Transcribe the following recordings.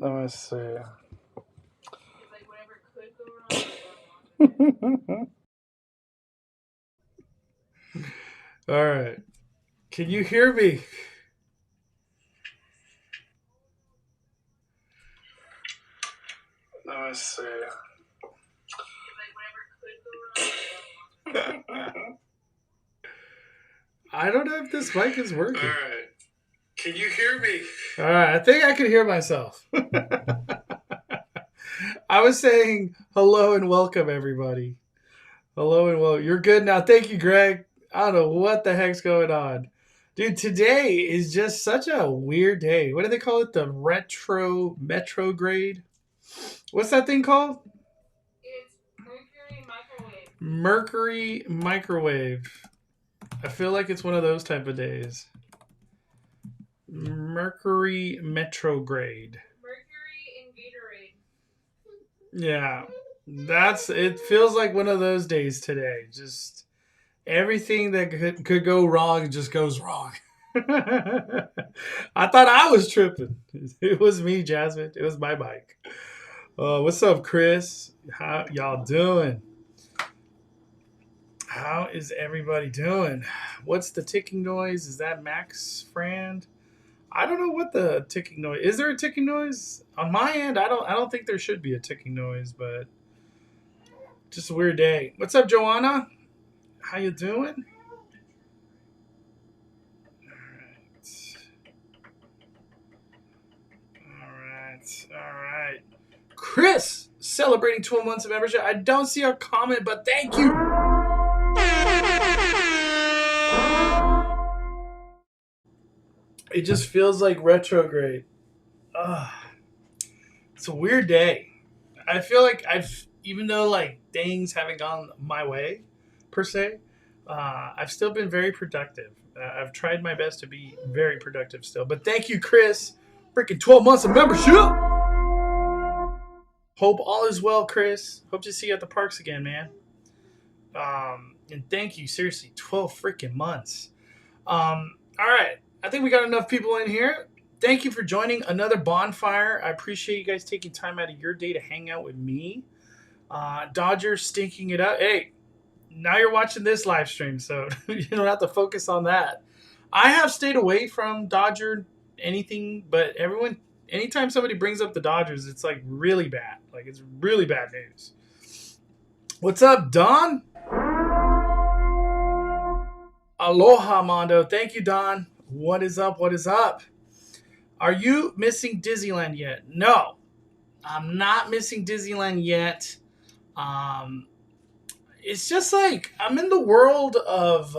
Let me see. Like whatever could go wrong. All right. Can you hear me? Let me see. Like whatever could go wrong. I don't know if this mic is working. All right. Can you hear me? All right. I think I can hear myself. I was saying hello and welcome, everybody. Hello and welcome. You're good now. Thank you, Greg. I don't know what the heck's going on. Dude, today is just such a weird day. What do they call it? The retrograde? What's that thing called? It's Mercury microwave. Mercury microwave. I feel like it's one of those type of days. Mercury retrograde. Mercury in Gatorade. Yeah. It feels like one of those days today. Just everything that could go wrong just goes wrong. I thought I was tripping. It was me, Jasmine. It was my mic. What's up, Chris? How y'all doing? How is everybody doing? What's the ticking noise? Is that Max friend? I don't know what the ticking noise is. There a ticking noise on my end? I don't think there should be a ticking noise, but just a weird day. What's up, Joanna? How you doing? All right. Chris, celebrating 12 months of membership. I don't see a comment, but thank you. It just feels like retrograde. It's a weird day. I feel like even though like things haven't gone my way, per se, I've still been very productive. I've tried my best to be very productive still. But thank you, Chris. Freaking 12 months of membership. Hope all is well, Chris. Hope to see you at the parks again, man. And thank you, seriously, 12 freaking months. All right. I think we got enough people in here. Thank you for joining another Bonfire. I appreciate you guys taking time out of your day to hang out with me. Dodger stinking it up. Hey, now you're watching this live stream, so you don't have to focus on that. I have stayed away from Dodger anything, but anytime somebody brings up the Dodgers, it's like really bad. Like it's really bad news. What's up, Don? Aloha, Mondo. Thank you, Don. What is up? What is up? Are you missing Disneyland yet? No, I'm not missing Disneyland yet. It's just like I'm in the world of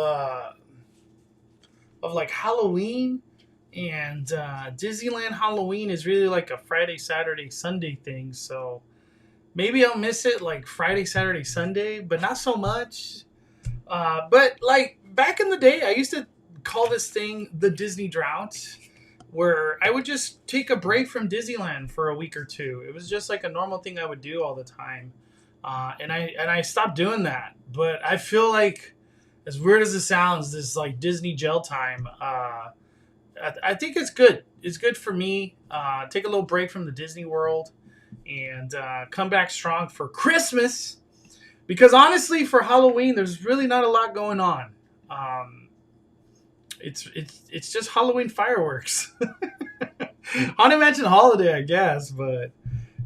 like Halloween, and Disneyland Halloween is really like a Friday, Saturday, Sunday thing. So maybe I'll miss it like Friday, Saturday, Sunday, but not so much. But like back in the day, I used to call this thing the Disney drought, where I would just take a break from Disneyland for a week or two. It was just like a normal thing I would do all the time. And I stopped doing that. But I feel like, as weird as it sounds, this like Disney gel time, I think it's good. It's good for me. Take a little break from the Disney World and come back strong for Christmas. Because honestly, for Halloween, there's really not a lot going on. It's just Halloween fireworks. Unimagined holiday, I guess, but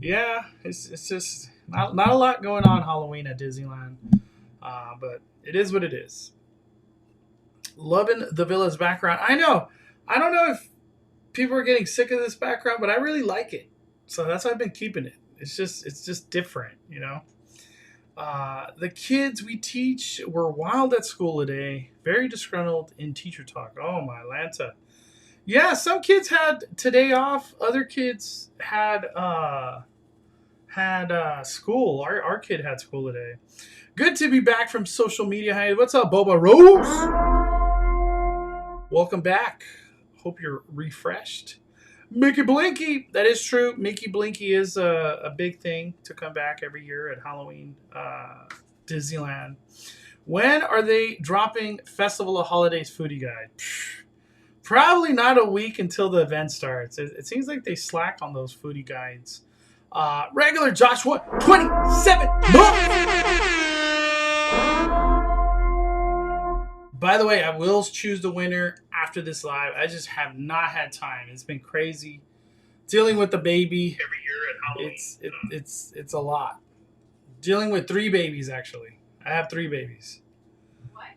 yeah, it's just not a lot going on Halloween at Disneyland. But it is what it is. Loving the villa's background. I know. I don't know if people are getting sick of this background, but I really like it. So that's why I've been keeping it. It's just different, you know. The kids we teach were wild at school today. Very disgruntled in teacher talk. Oh, my Lanta. Yeah, some kids had today off. Other kids had school. Our kid had school today. Good to be back from social media. Hey, what's up, Boba Rose? Welcome back. Hope you're refreshed. Mickey Blinky. That is true. Mickey Blinky is a big thing to come back every year at Halloween, Disneyland. When are they dropping Festival of Holidays foodie guide? Probably not a week until the event starts. It seems like they slack on those foodie guides. Regular Joshua, 27 months. By the way, I will choose the winner after this live. I just have not had time. It's been crazy dealing with the baby. It's a lot. Dealing with 3 babies, actually. I have 3 babies. What?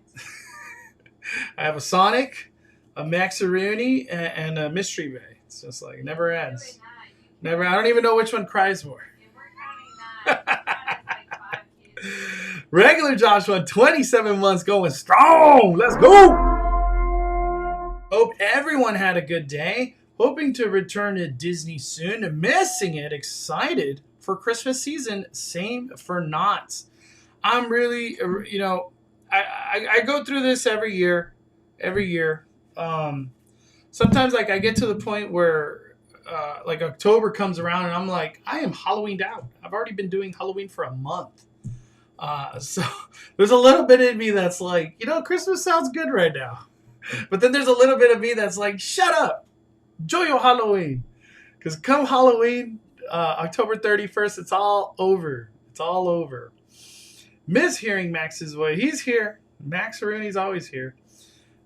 I have a Sonic, a Maxaruni, and a Mystery Bay. It's just like never ends. Never. I don't even know which one cries more. We're counting that. Like 5 kids. Regular Joshua, 27 months, going strong. Let's go. Hope everyone had a good day. Hoping to return to Disney soon. Missing it. Excited for Christmas season. Same for Knott's. I'm really, I go through this every year. Sometimes like I get to the point where like October comes around and I'm like, I am Halloweened out. I've already been doing Halloween for a month. So there's a little bit in me that's like, Christmas sounds good right now. But then there's a little bit of me that's like, shut up. Enjoy your Halloween. Because come Halloween, October 31st, it's all over. It's all over. Miss hearing Max's voice. He's here. Max Rooney's always here.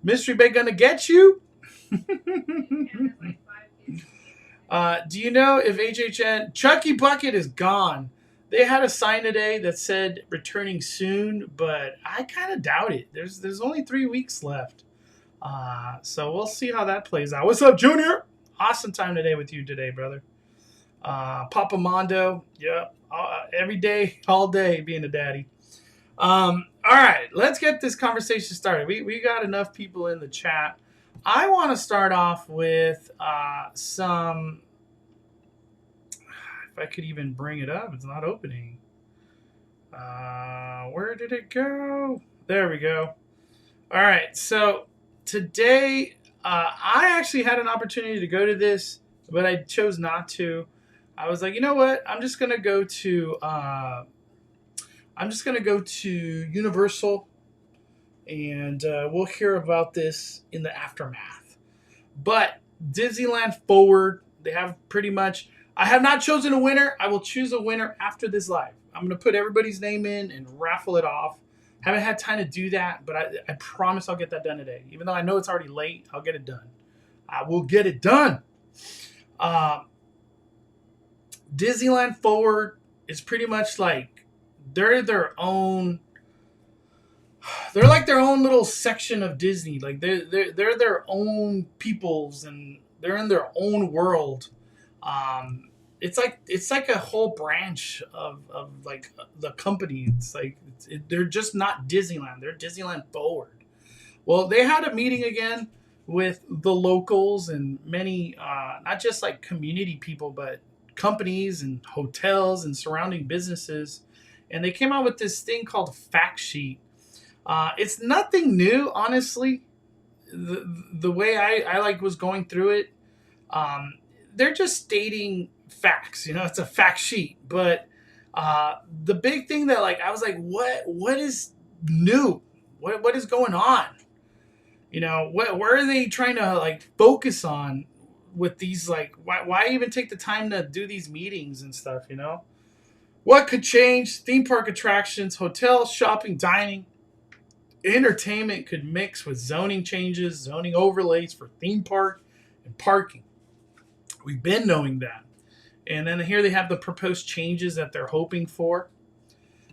Mystery Bay gonna get you? Do you know if HHN Chucky Bucket is gone? They had a sign today that said returning soon, but I kind of doubt it. There's only 3 weeks left. So we'll see how that plays out. What's up, Junior? Awesome time today with you today, brother. Papa Mondo. Yep. Every day, all day, being a daddy. All right. Let's get this conversation started. We got enough people in the chat. I want to start off with some... If I could even bring it up. It's not opening. Where did it go? There we go. All right. So today, I actually had an opportunity to go to this, but I chose not to. I was like, you know what? I'm just gonna go to Universal, and we'll hear about this in the aftermath. But Disneyland Foward, they have pretty much. I have not chosen a winner. I will choose a winner after this live. I'm gonna put everybody's name in and raffle it off. Haven't had time to do that, but I promise I'll get that done today. Even though I know it's already late, I'll get it done. I will get it done. Disneyland Foward is pretty much like they're their own. They're like their own little section of Disney. Like they're their own peoples and they're in their own world. It's like a whole branch of like the company. It's like they're just not Disneyland. They're Disneyland Foward. Well, they had a meeting again with the locals and many, not just like community people, but companies and hotels and surrounding businesses. And they came out with this thing called fact sheet. It's nothing new, honestly. The way I like was going through it, they're just stating facts. It's a fact sheet. But the big thing that like I was like, what is new? What is going on? Where are they trying to like focus on with these, like, why even take the time to do these meetings and stuff? What could change? Theme park attractions, hotels, shopping, dining, entertainment could mix with zoning changes, zoning overlays for theme park and parking. We've been knowing that. And then here they have the proposed changes that they're hoping for.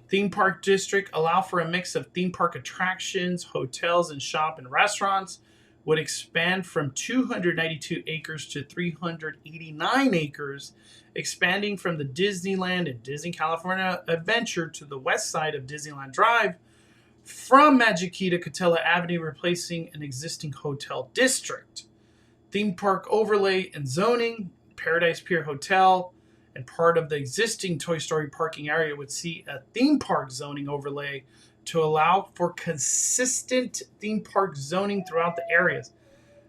Theme park district allow for a mix of theme park attractions, hotels, and shop and restaurants. Would expand from 292 acres to 389 acres, expanding from the Disneyland and Disney California Adventure to the west side of Disneyland Drive, from Magic to Catella Avenue, replacing an existing hotel district. Theme park overlay and zoning, Paradise Pier Hotel, and part of the existing Toy Story parking area would see a theme park zoning overlay to allow for consistent theme park zoning throughout the areas.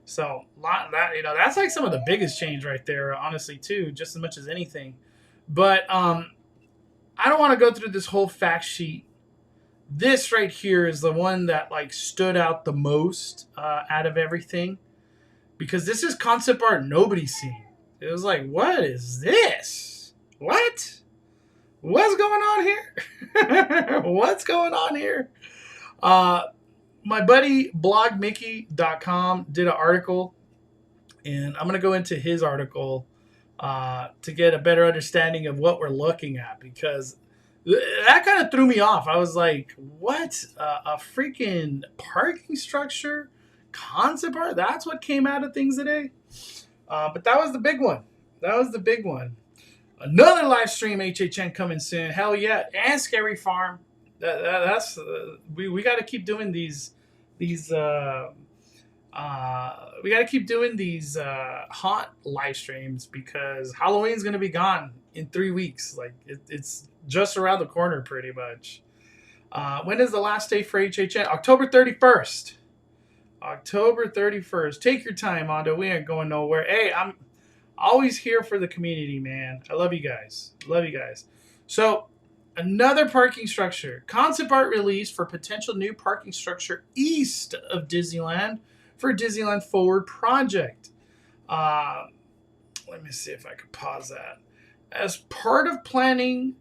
So that's like some of the biggest change right there, honestly, too, just as much as anything. But I don't want to go through this whole fact sheet. This right here is the one that like stood out the most out of everything. because this is concept art nobody's seen. It was like, what is this? What? What's going on here? What's going on here? My buddy blogmickey.com did an article, and I'm going to go into his article to get a better understanding of what we're looking at, because that kind of threw me off. I was like, what? A freaking parking structure? Concept art? That's what came out of things today? But that was the big one. That was the big one. Another live stream HHN coming soon. Hell yeah. And Scary Farm. That's we got to keep doing these we got to keep doing these haunt live streams, because Halloween's going to be gone in 3 weeks. Like it's just around the corner pretty much. When is the last day for HHN? October 31st. October 31st. Take your time, Ando. We ain't going nowhere. Hey, I'm always here for the community, man. I love you guys. Love you guys. So, another parking structure. Concept art release for potential new parking structure east of Disneyland for Disneyland Foward project. Let me see if I can pause that. As part of a planning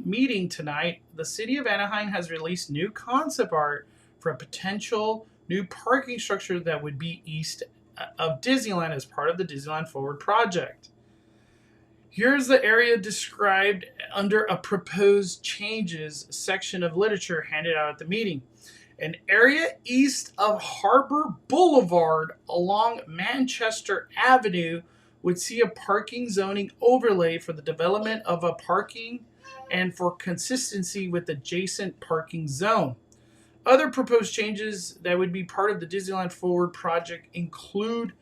meeting tonight, the city of Anaheim has released new concept art for a potential new parking structure that would be east of Disneyland as part of the Disneyland Foward project. Here's the area described under a proposed changes section of literature handed out at the meeting. An area east of Harbor Boulevard along Manchester Avenue would see a parking zoning overlay for the development of a parking and for consistency with adjacent parking zone. Other proposed changes that would be part of the Disneyland Foward project include,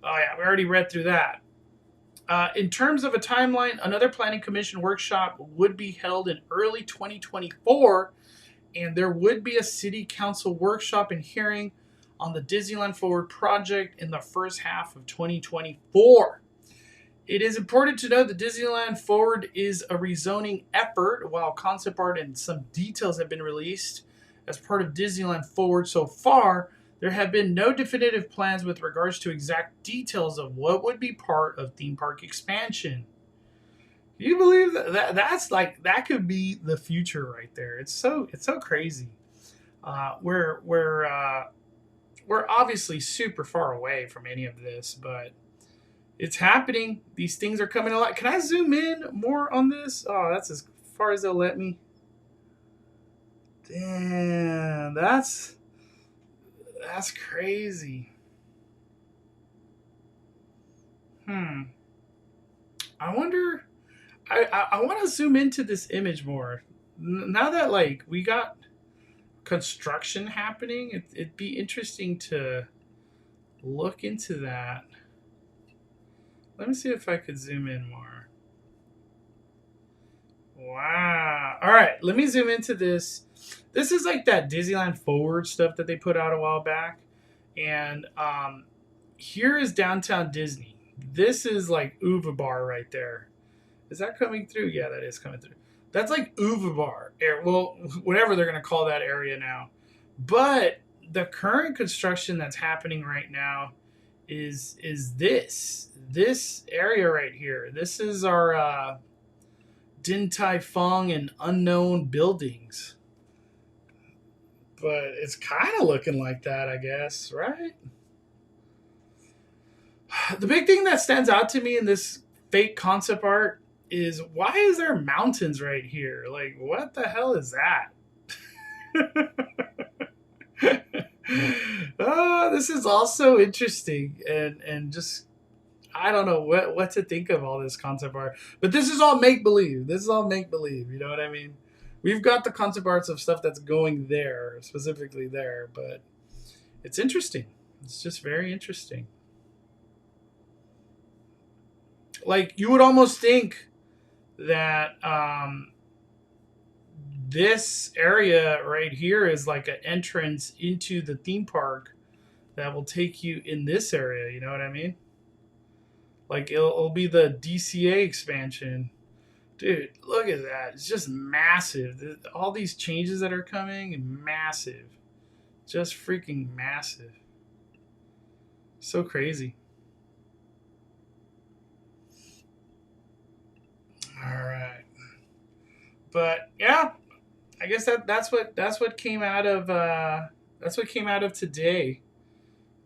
we already read through that. In terms of a timeline, another planning commission workshop would be held in early 2024, and there would be a city council workshop and hearing on the Disneyland Foward project in the first half of 2024. It is important to note that Disneyland Foward is a rezoning effort, while concept art and some details have been released as part of Disneyland Foward so far. There have been no definitive plans with regards to exact details of what would be part of theme park expansion. You believe that's like, that could be the future right there. It's so crazy. We're obviously super far away from any of this, but it's happening. These things are coming a lot. Can I zoom in more on this? Oh, that's as far as they'll let me. Damn, that's crazy. I wonder. I want to zoom into this image more. Now that like we got construction happening, it'd be interesting to look into that. Let me see if I could zoom in more. Wow. All right, let me zoom into this. This is like that Disneyland Foward stuff that they put out a while back. And here is downtown Disney. This is like Uva Bar right there. Is that coming through? Yeah, that is coming through. That's like Uva Bar. Well, whatever they're going to call that area now. But the current construction that's happening right now is this area right here. This is our Din Tai Fung and unknown buildings. But it's kind of looking like that, I guess, right? The big thing that stands out to me in this fake concept art is, why is there mountains right here? Like, what the hell is that? This is also interesting, and just, I don't know what to think of all this concept art. But this is all make-believe. This is all make-believe, you know what I mean? We've got the concept arts of stuff that's going there, specifically there, but it's interesting. It's just very interesting. Like, you would almost think that this area right here is like an entrance into the theme park that will take you in this area, you know what I mean? Like, it'll be the DCA expansion. Dude, look at that. It's just massive. All these changes that are coming, massive. Just freaking massive. So crazy. All right. But yeah, I guess that's what came out of today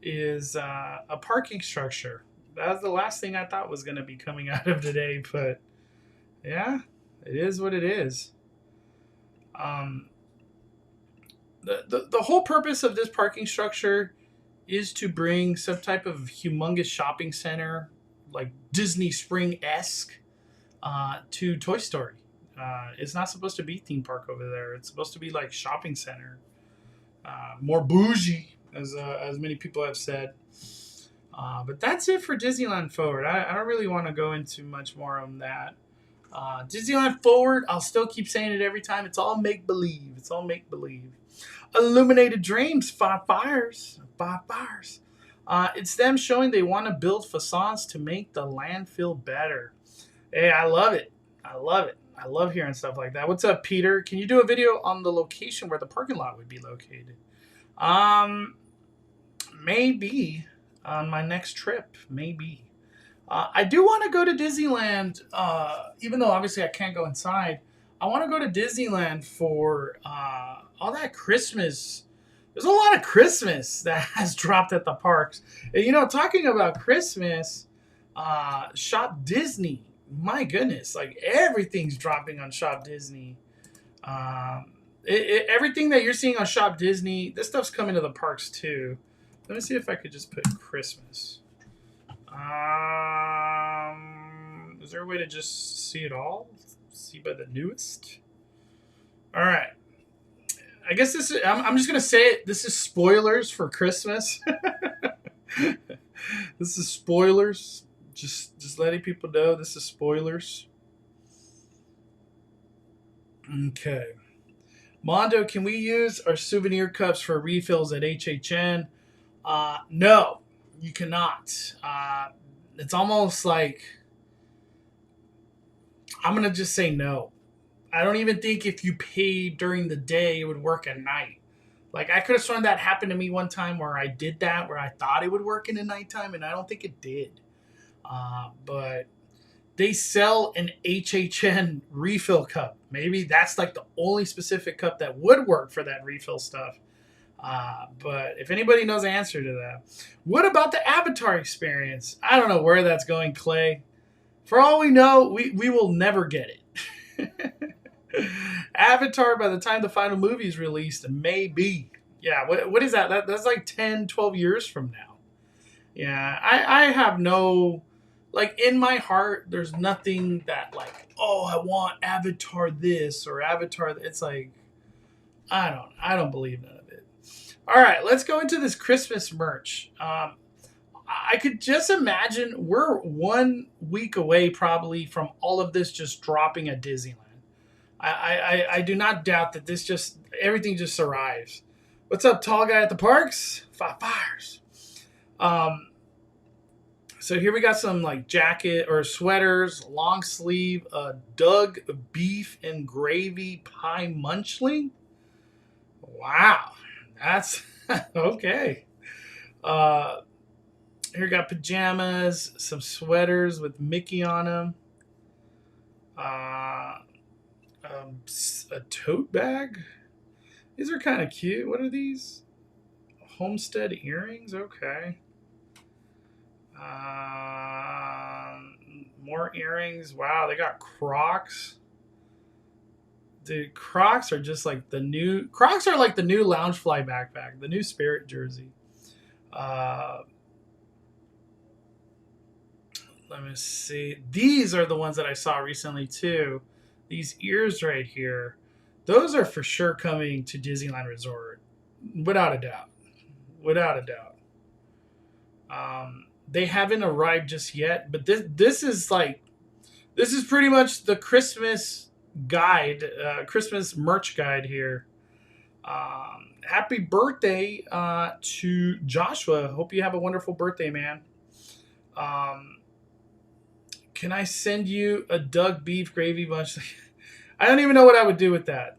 is a parking structure. That was the last thing I thought was going to be coming out of today, but yeah, it is what it is. Um, the whole purpose of this parking structure is to bring some type of humongous shopping center, like Disney Spring esque, to Toy Story. It's not supposed to be theme park over there. It's supposed to be like shopping center, more bougie, as many people have said. But that's it for Disneyland Forward. I don't really want to go into much more on that. Disneyland Forward, I'll still keep saying it every time. It's all make believe. It's all make believe. Illuminated Dreams, Five Fires. Five Fires. It's them showing they want to build facades to make the landfill better. Hey, I love it. I love it. I love hearing stuff like that. What's up, Peter? Can you do a video on the location where the parking lot would be located? Maybe on my next trip. Maybe. I do want to go to Disneyland, even though obviously I can't go inside. I want to go to Disneyland for all that Christmas. There's a lot of Christmas that has dropped at the parks. And, you know, talking about Christmas, Shop Disney. My goodness, like everything's dropping on Shop Disney. Everything that you're seeing on Shop Disney, this stuff's coming to the parks too. Let me see if I could just put Christmas. Is there a way to just see it all? See by the newest? All right. I guess this is, I'm just going to say it. This is spoilers for Christmas. This is spoilers. Just letting people know this is spoilers. Okay. Mondo, can we use our souvenir cups for refills at HHN? No, you cannot. It's almost like I'm going to just say no. I don't even think if you paid during the day, it would work at night. Like, I could have sworn that happened to me one time where I did that, where I thought it would work in the nighttime, and I don't think it did. But they sell an HHN refill cup. Maybe that's like the only specific cup that would work for that refill stuff. But if anybody knows the answer to that. What about the Avatar experience? I don't know where that's going, Clay. For all we know, we will never get it. Avatar, by the time the final movie is released, maybe. Yeah, what is that? That's like 10, 12 years from now. Yeah, I have no... Like, in my heart, there's nothing that, like, oh, I want Avatar this or Avatar... It's like, I don't believe none of it. All right, let's go into this Christmas merch. I could just imagine we're 1 week away probably from all of this just dropping at Disneyland. I do not doubt that everything just arrives. What's up, tall guy at the parks? Five Fires. So here we got some like jacket or sweaters, long sleeve, Doug beef and gravy pie munchling. Wow, that's okay. Here we got pajamas, some sweaters with Mickey on them. A tote bag. These are kind of cute. What are these? Homestead earrings. Okay. More earrings. Wow, they got Crocs. Dude, Crocs are just like the new... Crocs are like the new Loungefly backpack, the new Spirit jersey. Let me see. These are the ones that I saw recently too. These ears right here. Those are for sure coming to Disneyland Resort. Without a doubt. Without a doubt. They haven't arrived just yet, but this is pretty much the Christmas guide, Christmas merch guide here. Happy birthday to Joshua. Hope you have a wonderful birthday, man. Can I send you a Doug beef gravy bunch? I don't even know what I would do with that.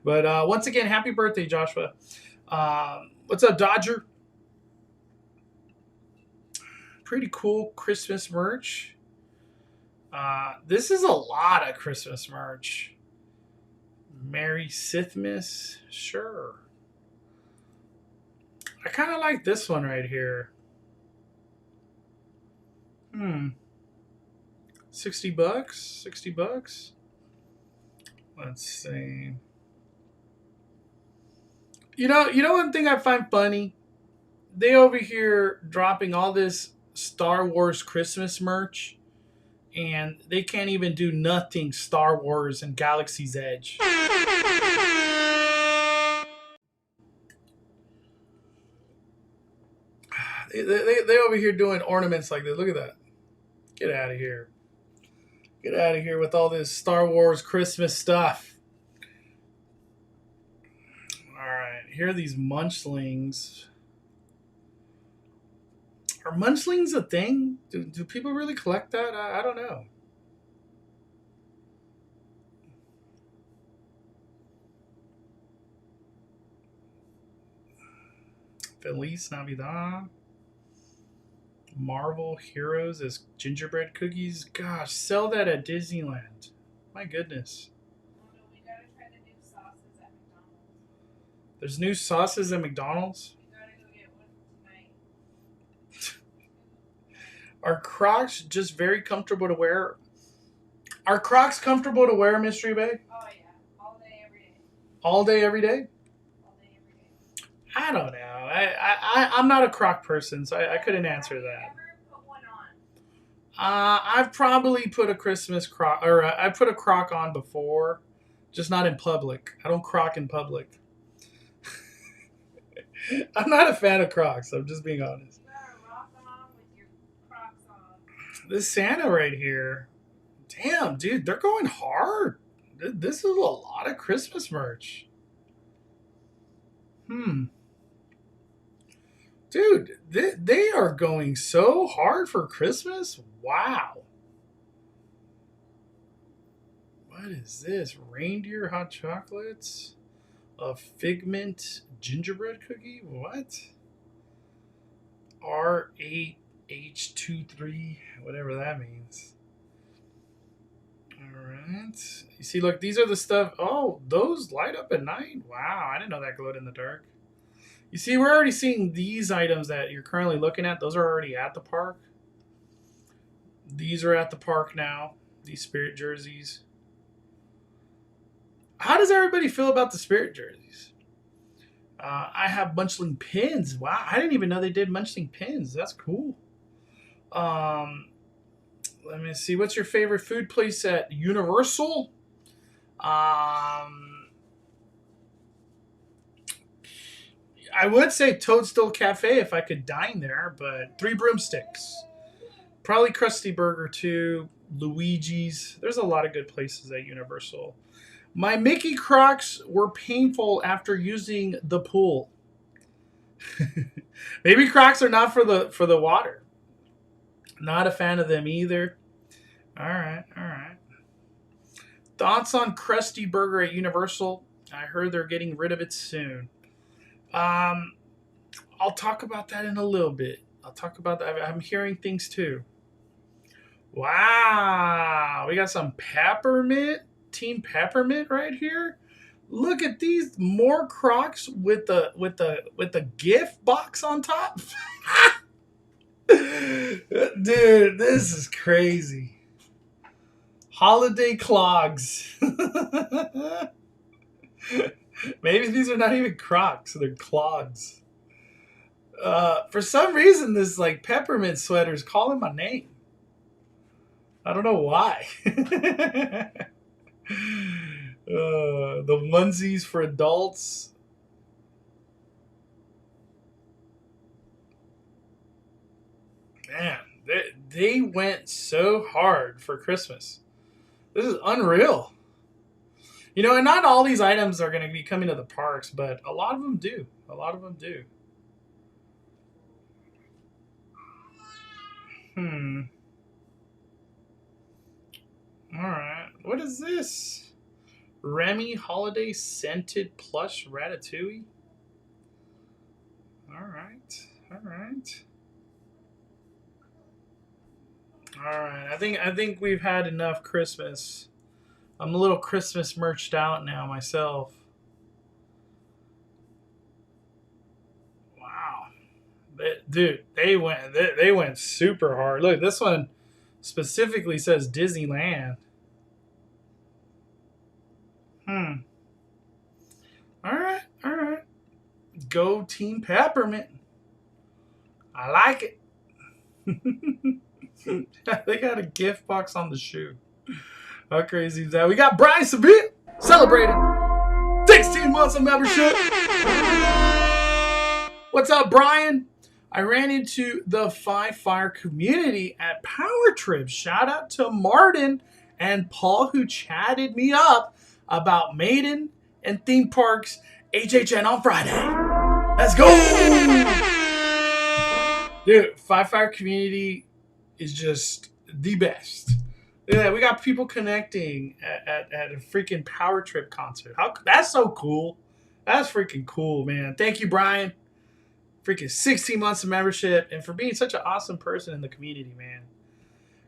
But once again, happy birthday, Joshua. What's up, Dodger? Pretty cool Christmas merch. This is a lot of Christmas merch. Merry Sithmas, sure. I kind of like this one right here. 60 bucks? 60 bucks? Let's see. You know one thing I find funny? They over here dropping all this Star Wars Christmas merch, and they can't even do nothing Star Wars and Galaxy's Edge. They over here doing ornaments like this. Look at that. Get out of here. Get out of here with all this Star Wars Christmas stuff. All right, here are these munchlings. Are munchlings a thing? Do people really collect that? I don't know. Feliz Navidad. Marvel Heroes as gingerbread cookies. Gosh, sell that at Disneyland. My goodness. Oh no, we gotta try the new sauces at McDonald's. There's new sauces at McDonald's. We gotta go get one tonight. Are Crocs just very comfortable to wear? Are Crocs comfortable to wear, Mystery Bay? Oh yeah, all day, every day. All day, every day? All day, every day. I don't know. I'm not a Croc person, so I couldn't answer that. Have you ever put one on? I've probably put a Christmas Croc, or I put a Croc on before, just not in public. I don't Croc in public. I'm not a fan of Crocs. I'm just being honest. You gotta rock on with your Crocs on. This Santa right here, damn, dude, they're going hard. This is a lot of Christmas merch. Dude, they are going so hard for Christmas. Wow. What is this? Reindeer hot chocolates? A figment gingerbread cookie? What? R8H23, whatever that means. All right. You see, look, these are the stuff. Oh, those light up at night? Wow, I didn't know that glowed in the dark. You see, we're already seeing these items that you're currently looking at. Those are already at the park. These are at the park now. These Spirit jerseys. How does everybody feel about the Spirit jerseys? I have Munchling pins. Wow, I didn't even know they did Munchling pins. That's cool. Let me see. What's your favorite food place at Universal? I would say Toadstool Cafe if I could dine there, but Three Broomsticks. Probably Krusty Burger too. Luigi's. There's a lot of good places at Universal. My Mickey Crocs were painful after using the pool. Maybe Crocs are not for the water. Not a fan of them either. All right. Thoughts on Krusty Burger at Universal? I heard they're getting rid of it soon. I'll talk about that in a little bit. I'll talk about that. I'm hearing things too. Wow, we got some peppermint, Team Peppermint right here. Look at these, more Crocs with the gift box on top. Dude, this is crazy. Holiday clogs. Maybe these are not even Crocs, they're clogs. For some reason, this like peppermint sweater is calling my name. I don't know why. The onesies for adults. Man, they went so hard for Christmas. This is unreal. You know, and not all these items are going to be coming to the parks, but a lot of them do. A lot of them do. All right. What is this? Remy Holiday Scented Plush Ratatouille? All right. All right. All right. I think we've had enough Christmas. I'm a little Christmas merched out now myself. Wow. Dude, they went super hard. Look, this one specifically says Disneyland. Hmm. All right. All right. Go Team Peppermint. I like it. They got a gift box on the shoe. How crazy is that? We got Brian Seville celebrating 16 months of membership. What's up, Brian? I ran into the Five Fire community at Power Trip. Shout out to Martin and Paul who chatted me up about Maiden and theme parks HHN on Friday. Let's go! Dude, Five Fire community is just the best. Yeah, we got people connecting at a freaking Power Trip concert. That's so cool. That's freaking cool, man. Thank you, Brian. Freaking 16 months of membership and for being such an awesome person in the community, man.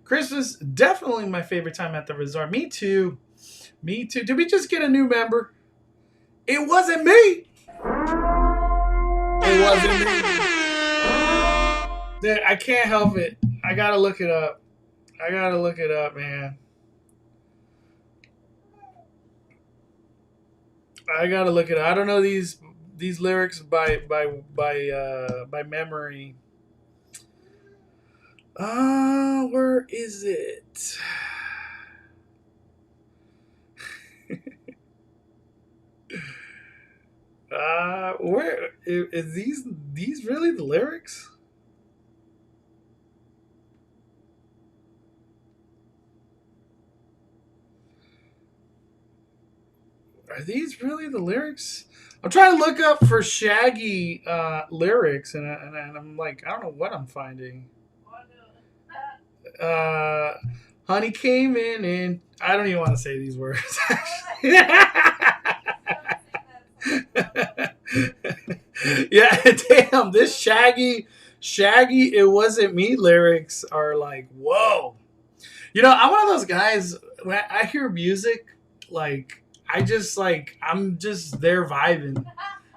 Christmas, definitely my favorite time at the resort. Me too. Me too. Did we just get a new member? It wasn't me. It wasn't me. Dude, I can't help it. I gotta look it up. Man. I gotta look it up. I don't know these lyrics by memory. Where is it? Where is these really the lyrics? Are these really the lyrics? I'm trying to look up for Shaggy lyrics, and I'm like, I don't know what I'm finding. Honey came in, and I don't even want to say these words. Yeah, damn, this Shaggy, it wasn't me lyrics are like, whoa. You know, I'm one of those guys, when I hear music, like, I'm just there vibing.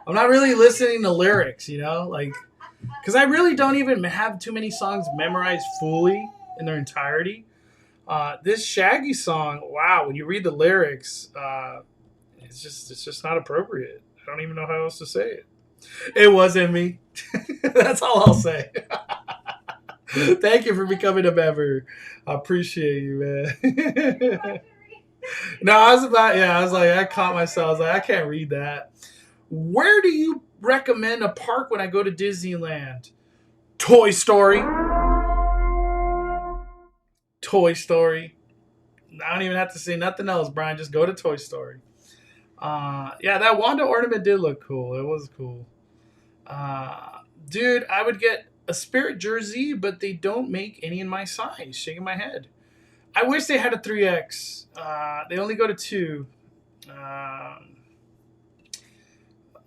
I'm not really listening to lyrics, you know? Like, because I really don't even have too many songs memorized fully in their entirety. This Shaggy song, wow, when you read the lyrics, it's just not appropriate. I don't even know how else to say it. It wasn't me. That's all I'll say. Thank you for becoming a member. I appreciate you, man. No, I was like, I caught myself. I was like, I can't read that. Where do you recommend a park when I go to Disneyland? Toy Story. Toy Story. I don't even have to say nothing else, Brian. Just go to Toy Story. Yeah, that Wanda ornament did look cool. It was cool. Dude, I would get a Spirit jersey, but they don't make any in my size. Shaking my head. I wish they had a 3X. They only go to 2.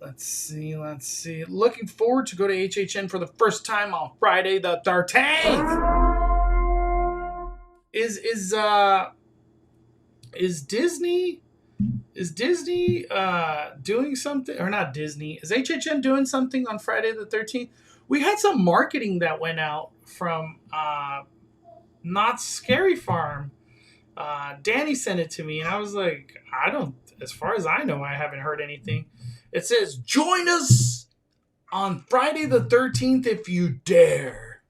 Let's see. Looking forward to go to HHN for the first time on Friday the 13th. Is Disney doing something, or not Disney? Is HHN doing something on Friday the 13th? We had some marketing that went out from Not Scary Farm. Danny sent it to me, and I was like, as far as I know, I haven't heard anything. It says, join us on Friday the 13th if you dare.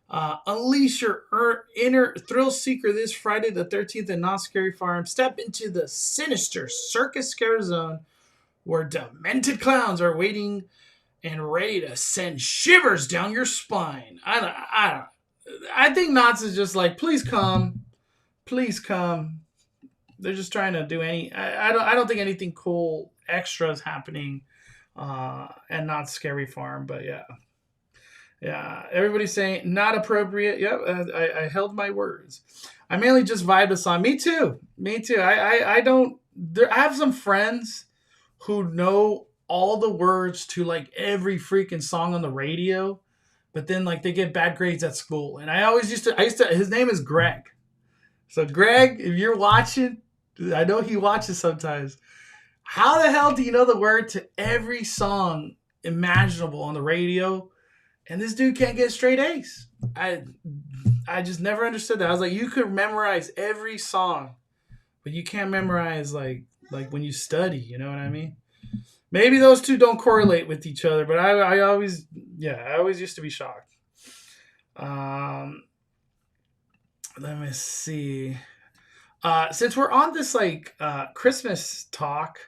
Unleash your inner thrill seeker this Friday the 13th at Not Scary Farm. Step into the sinister circus scare zone where demented clowns are waiting and ready to send shivers down your spine. I think Knott's is just like, please come. They're just trying to do I don't think anything cool extra is happening and Not Scary Farm, but yeah, everybody's saying not appropriate. Yep, I held my words. I mainly just vibe the song. Me too. I have some friends who know all the words to like every freaking song on the radio, but then like they get bad grades at school. And I used to, his name is Greg. So Greg, if you're watching, I know he watches sometimes. How the hell do you know the word to every song imaginable on the radio? And this dude can't get straight A's. I just never understood that. I was like, you could memorize every song, but you can't memorize like when you study. You know what I mean? Maybe those two don't correlate with each other, but I always used to be shocked. Let me see. Since we're on this like Christmas talk,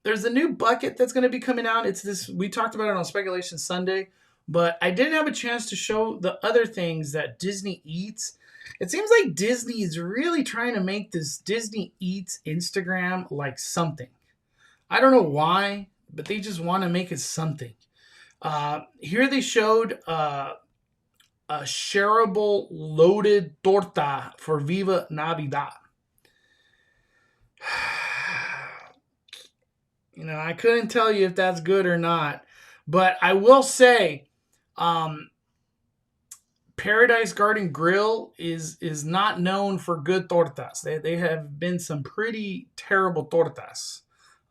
there's a new bucket that's going to be coming out. It's this. We talked about it on Speculation Sunday, but I didn't have a chance to show the other things that Disney eats. It seems like Disney is really trying to make this Disney Eats Instagram like something. I don't know why, but they just want to make it something. Here they showed a shareable loaded torta for Viva Navidad. You know, I couldn't tell you if that's good or not, but I will say Paradise Garden Grill is not known for good tortas. They have been some pretty terrible tortas.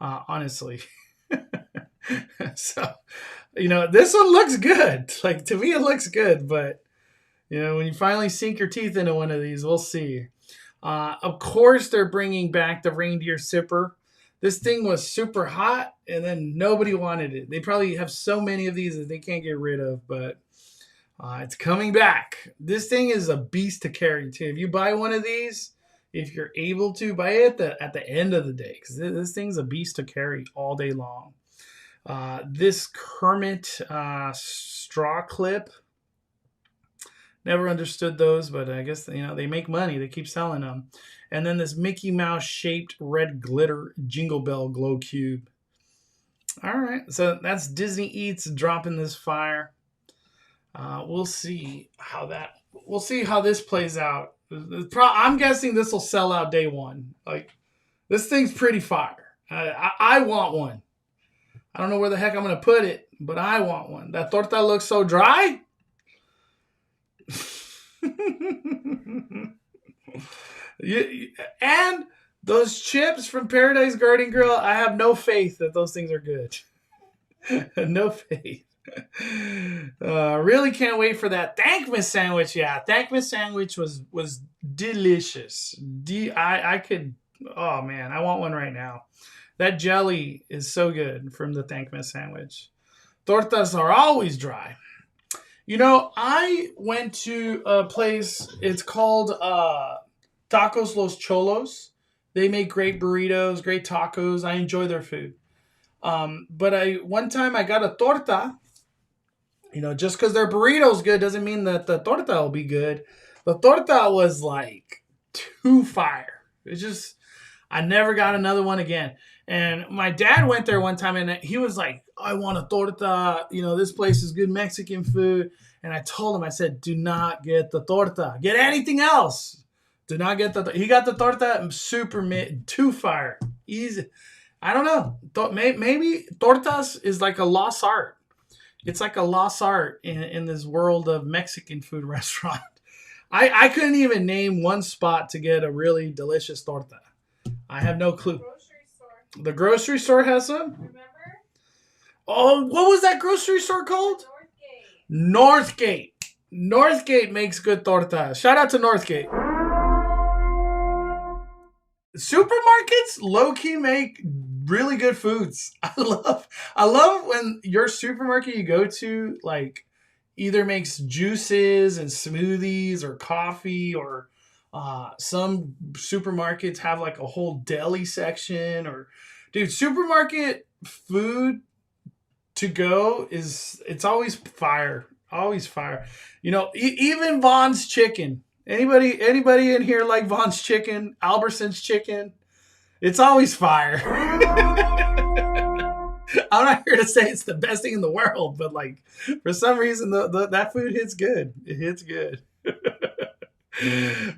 Honestly. So, you know, this one looks good. Like, to me, it looks good. But, you know, when you finally sink your teeth into one of these, we'll see. Of course, they're bringing back the reindeer sipper. This thing was super hot, and then nobody wanted it. They probably have so many of these that they can't get rid of. But it's coming back. This thing is a beast to carry, too. If you buy one of these, if you're able to, buy it at the end of the day, because this thing's a beast to carry all day long. This Kermit straw clip, never understood those, but I guess, you know, they make money. They keep selling them. And then this Mickey Mouse shaped red glitter Jingle Bell glow cube. All right, so that's Disney Eats dropping this fire. We'll see how this plays out. I'm guessing this will sell out day one. Like, this thing's pretty fire. I want one. I don't know where the heck I'm going to put it, but I want one. That torta looks so dry. And those chips from Paradise Garden Grill, I have no faith that those things are good. No faith. Really can't wait for that Thankmas sandwich. Yeah, Thankmas sandwich was delicious. I could. Oh man, I want one right now. That jelly is so good from the Thankmas sandwich. Tortas are always dry. You know, I went to a place. It's called Tacos Los Cholos. They make great burritos, great tacos. I enjoy their food. But one time I got a torta. You know, just because their burrito's good doesn't mean that the torta will be good. The torta was like too fire. It's just, I never got another one again. And my dad went there one time and he was like, I want a torta. You know, this place is good Mexican food. And I told him, I said, do not get the torta. Get anything else. Do not get he got the torta super too fire. Easy. I don't know. Maybe tortas is like a lost art. It's like a lost art in this world of Mexican food restaurant. I couldn't even name one spot to get a really delicious torta. I have no clue. The grocery store has some? Remember? Oh, what was that grocery store called? Northgate. Northgate makes good tortas. Shout out to Northgate. Supermarkets low-key make really good foods. I love when your supermarket you go to like either makes juices and smoothies or coffee, or some supermarkets have like a whole deli section. Or dude, supermarket food to go it's always fire. Always fire. You know, even Vaughn's chicken. Anybody in here like Vaughn's chicken? Albertson's chicken? It's always fire. I'm not here to say it's the best thing in the world, but like for some reason that food hits good. It hits good. You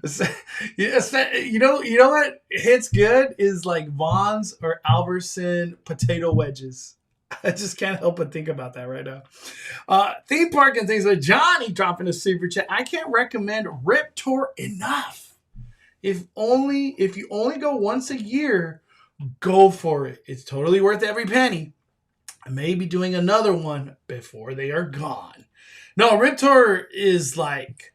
know what hits good is like Vaughn's or Albertson potato wedges. I just can't help but think about that right now. Theme park and things like Johnny dropping a super chat. I can't recommend Rip Tour enough. If you only go once a year, go for it. It's totally worth every penny. I may be doing another one before they are gone. No, Rip Tour is like,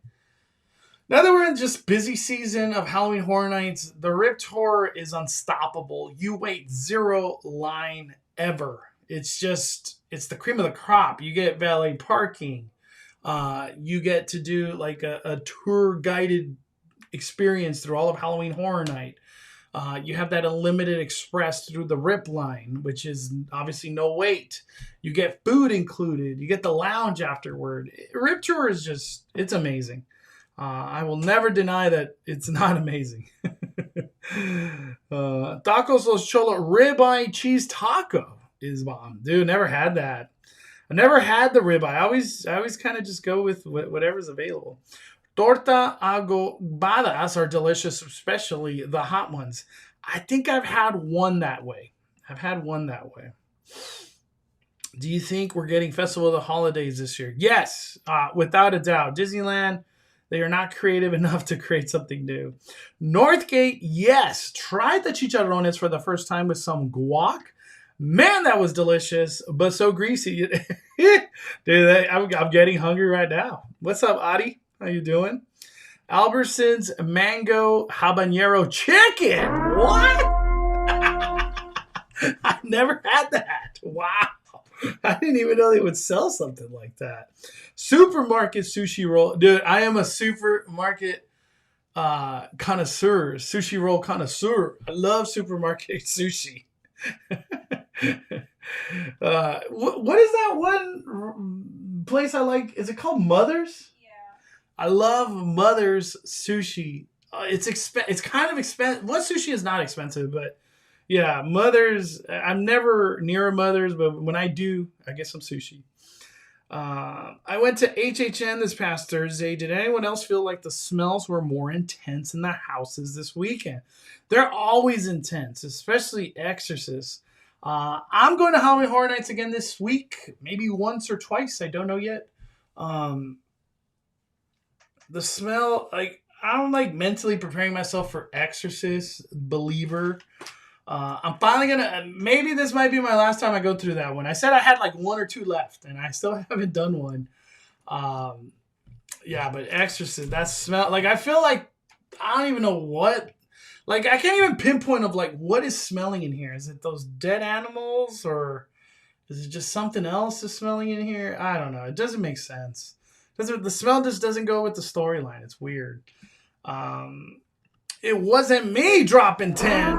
now that we're in just busy season of Halloween Horror Nights, the Rip Tour is unstoppable. You wait zero line ever. It's the cream of the crop. You get valet parking. You get to do like a tour guided experience through all of Halloween Horror Night. You have that unlimited express through the Rip line, which is obviously no wait. You get food included. You get the lounge afterward. Rip Tour is it's amazing. I will never deny that it's not amazing. Tacos Los Cholo ribeye cheese taco is bomb. Dude, never had that. I never had the ribeye. I always kind of just go with whatever's available. Torta agobadas are delicious, especially the hot ones. I think I've had one that way. Do you think we're getting Festival of the Holidays this year? Yes, without a doubt. Disneyland, they are not creative enough to create something new. Northgate, yes. Tried the chicharrones for the first time with some guac. Man, that was delicious, but so greasy. Dude, I'm getting hungry right now. What's up, Adi? How you doing? Albertson's mango habanero chicken. What? I never had that. Wow. I didn't even know they would sell something like that. Supermarket sushi roll. Dude, I am a supermarket connoisseur. Sushi roll connoisseur. I love supermarket sushi. What is that one place I like? Is it called Mother's? I love Mother's sushi. It's kind of expensive. What sushi is not expensive, but yeah, Mother's. I'm never near a Mother's, but when I do, I get some sushi. I went to HHN this past Thursday. Did anyone else feel like the smells were more intense in the houses this weekend? They're always intense, especially Exorcist. I'm going to Halloween Horror Nights again this week, maybe once or twice. I don't know yet. The smell, like, I'm like mentally preparing myself for Exorcist, Believer. I'm finally gonna, maybe this might be my last time I go through that one. I said I had like one or two left, and I still haven't done one. Yeah, but Exorcist, that smell, like, I feel like, I don't even know what, like, I can't even pinpoint of like, what is smelling in here? Is it those dead animals, or is it just something else is smelling in here? I don't know. It doesn't make sense. The smell just doesn't go with the storyline. It's weird. It wasn't me dropping 10.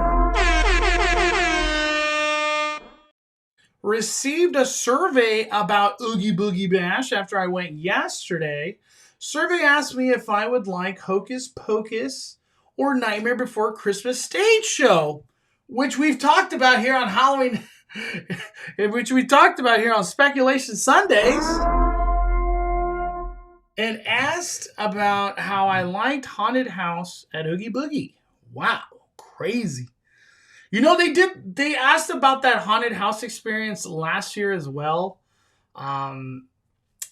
Received a survey about Oogie Boogie Bash after I went yesterday. Survey asked me if I would like Hocus Pocus or Nightmare Before Christmas stage show, which we've talked about here on Halloween, which we talked about here on Speculation Sundays. And asked about how I liked Haunted House at Oogie Boogie. Wow, crazy. You know, they asked about that Haunted House experience last year as well. You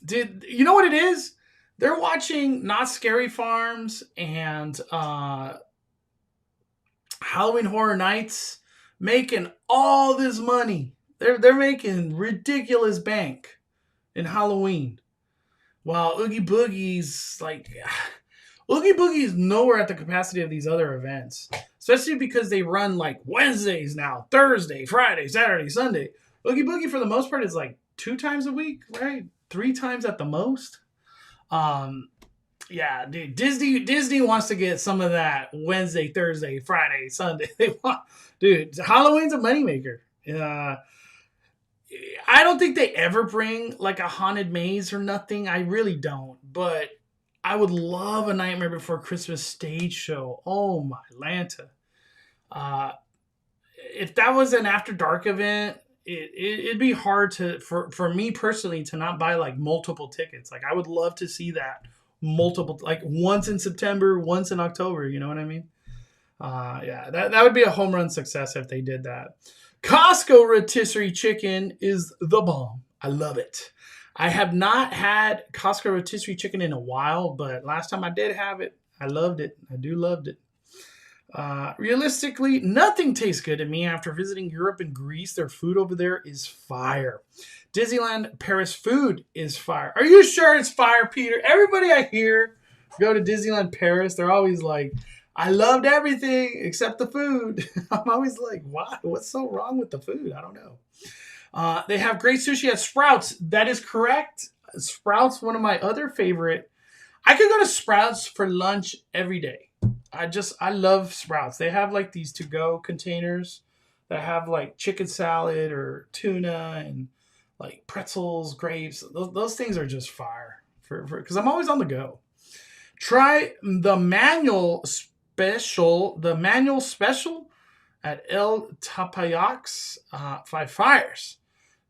know what it is? They're watching Not Scary Farms and Halloween Horror Nights making all this money. They're making ridiculous bank in Halloween. While Oogie Boogie's Oogie Boogie's nowhere at the capacity of these other events, especially because they run like Wednesdays now, Thursday, Friday, Saturday, Sunday. Oogie Boogie for the most part is like 2 times a week, right? 3 times at the most. Yeah, dude, Disney wants to get some of that Wednesday, Thursday, Friday, Sunday. Dude, Halloween's a moneymaker. I don't think they ever bring like a haunted maze or nothing. I really don't. But I would love a Nightmare Before Christmas stage show. Oh my Lanta. If that was an After Dark event, it'd be hard for me personally to not buy like multiple tickets. Like, I would love to see that multiple, like once in September, once in October. You know what I mean? Yeah, that would be a home run success if they did that. Costco rotisserie chicken is the bomb. I love it. I have not had Costco rotisserie chicken in a while, but last time I did have it, I loved it. I do loved it. Realistically, nothing tastes good to me after visiting Europe and Greece. Their food over there is fire. Disneyland Paris food is fire. Are you sure it's fire, Peter? Everybody I hear go to Disneyland Paris, they're always like, I loved everything except the food. I'm always like, why? What's so wrong with the food? I don't know. They have great sushi at Sprouts. That is correct. Sprouts, one of my other favorite. I could go to Sprouts for lunch every day. I love Sprouts. They have like these to-go containers that have like chicken salad or tuna and like pretzels, grapes. Those things are just fire because I'm always on the go. Try the manual special at El Tapayaks, Five Fires.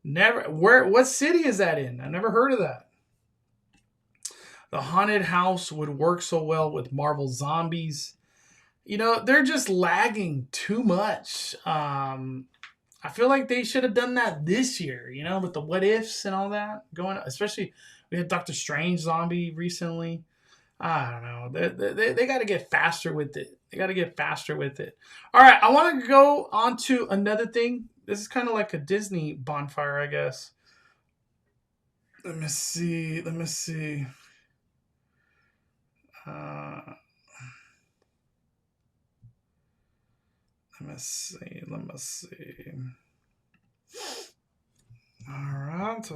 What city is that in? I never heard of that. The haunted house would work so well with Marvel Zombies. You know, they're just lagging too much. I feel like they should have done that this year, you know, with the what ifs and all that going on. Especially, we had Doctor Strange zombie recently. I don't know. They got to get faster with it. All right, I want to go on to another thing. This is kind of like a Disney bonfire, I guess. Let me see. Let me see. All right,